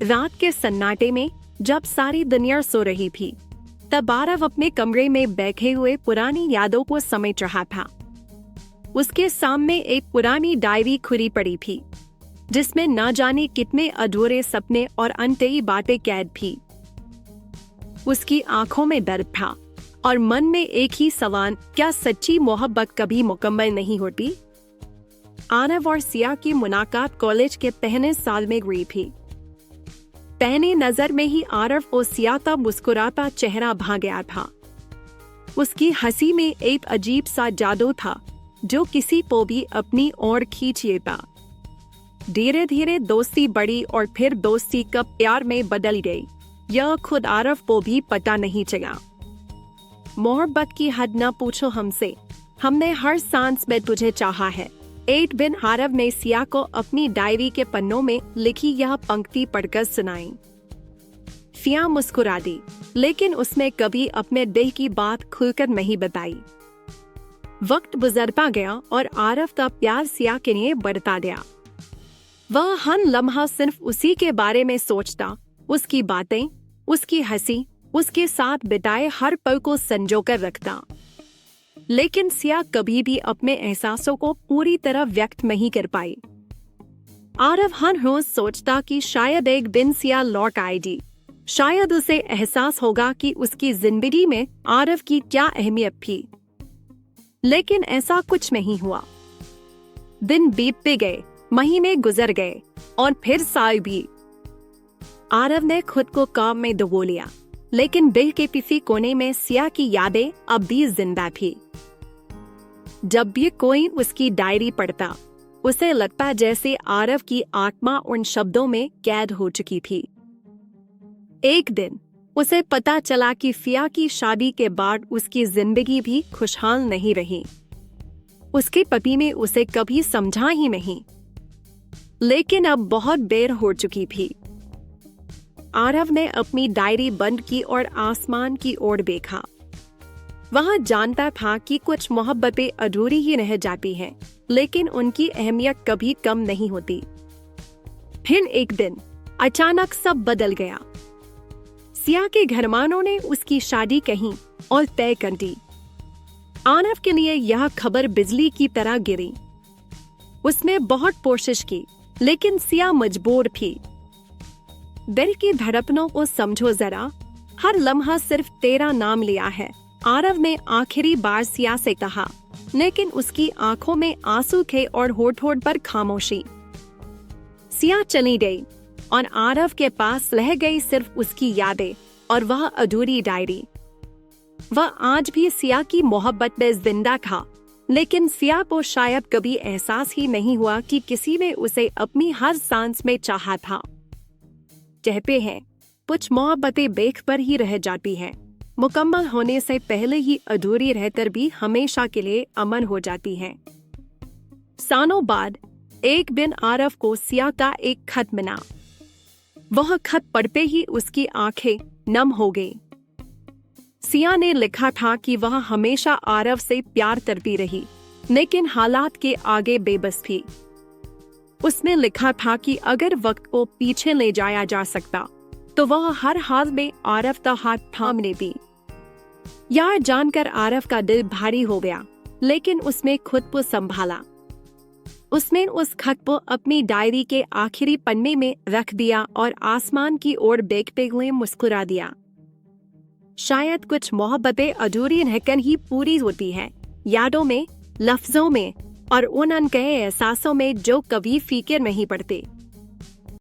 रात के सन्नाटे में जब सारी दुनिया सो रही थी, तब आरव अपने कमरे में बैठे हुए पुरानी यादों को समेट रहा था। उसके सामने एक पुरानी डायरी खुली पड़ी थी, जिसमें न जाने कितने अधूरे सपने और अनकही बातें कैद थी। उसकी आंखों में दर्द था और मन में एक ही सवाल, क्या सच्ची मोहब्बत कभी मुकम्मल नहीं होती? आरव और सिया की मुलाकात कॉलेज के पहले साल में हुई थी। पहली नजर में ही आरव और सिया का मुस्कुराता चेहरा भा गया था। उसकी हंसी में एक अजीब सा जादू था जो किसी को भी अपनी ओर खींच लेता। धीरे धीरे दोस्ती बढ़ी और फिर दोस्ती कब प्यार में बदल गई, यह खुद आरव को भी पता नहीं चला। मोहब्बत की हद न पूछो हमसे, हमने हर सांस में तुझे चाहा है। एक दिन आरव ने सिया को अपनी डायरी के पन्नों में लिखी यह पंक्ति पढ़कर सुनाई। सिया मुस्कुरा दी, लेकिन उसने कभी अपने दिल की बात खुलकर नहीं बताई। वक्त गुजरता गया और आरव का प्यार सिया के लिए बढ़ता गया। वह हर लम्हा सिर्फ उसी के बारे में सोचता, उसकी बातें, उसकी हंसी, उसके साथ बिताए हर पल को संजोकर रखता। लेकिन सिया कभी भी अपने एहसासों को पूरी तरह व्यक्त नहीं कर पाई। आरव हर रोज सोचता कि शायद एक दिन सिया लौट आएगी, शायद उसे एहसास होगा कि उसकी जिंदगी में आरव की क्या अहमियत थी। लेकिन ऐसा कुछ नहीं हुआ। दिन बीतते गए, महीने गुजर गए और फिर साल भी। आरव ने खुद को काम में डुबो लिया, लेकिन दिल के किसी कोने में सिया की यादें अब भी जिंदा थी। जब भी कोई उसकी डायरी पढ़ता, उसे लगता जैसे आरव की आत्मा उन शब्दों में कैद हो चुकी थी। एक दिन उसे पता चला कि सिया की शादी के बाद उसकी जिंदगी भी खुशहाल नहीं रही। उसके पति ने उसे कभी समझा ही नहीं, लेकिन अब बहुत देर हो चुकी थी। आरव ने अपनी डायरी बंद की और आसमान की ओर देखा। वह जानता था कि कुछ मोहब्बतें अधूरी ही रह जाती हैं, लेकिन उनकी अहमियत कभी कम नहीं होती। फिर एक दिन अचानक सब बदल गया। सिया के घरवालों ने उसकी शादी कही और तय कर दी। आरव के लिए यह खबर बिजली की तरह गिरी। उसने बहुत कोशिश की, लेकिन सिया मजबूर थी। दिल की धड़कनों को समझो जरा, हर लम्हा सिर्फ तेरा नाम लिया है, आरव ने आखिरी बार सिया से कहा, लेकिन उसकी आंखों में आंसू थे और होठ-होठ पर खामोशी। सिया चली गई और आरव के पास रह गई सिर्फ उसकी यादें और वह अधूरी डायरी। वह आज भी सिया की मोहब्बत में जिंदा था, लेकिन सिया को शायद कभी एहसास ही नहीं हुआ कि किसी ने उसे अपनी हर सांस में चाहा था। कहते हैं, कुछ मोहब्बतें देख पर ही रह जाती हैं, मुकम्मल होने से पहले ही अधूरी रहकर भी हमेशा के लिए अमर हो जाती हैं। सालों बाद एक दिन आरव को सिया का एक खत मिला। वह खत पढ़ते ही उसकी आंखें नम हो गई। सिया ने लिखा था कि वह हमेशा आरव से प्यार करती रही, लेकिन हालात के आगे बेबस थी। उसने लिखा था कि अगर वक्त को पीछे ले जाया जा सकता, तो वह हर हाल में आरव का हाथ थाम लेती। यह जानकर आरव का दिल भारी हो गया, लेकिन उसने खुद को संभाला। उसने उस खत को अपनी डायरी के आखिरी पन्ने में रख दिया और आसमान की ओर देखते हुए मुस्कुरा दिया। शायद कुछ मोहब्बतें अधूरी रहकर ही पूरी होती हैं, यादों में, लफ्जों में और उन अनकहे एहसासों में जो कभी फीके नहीं पड़ते।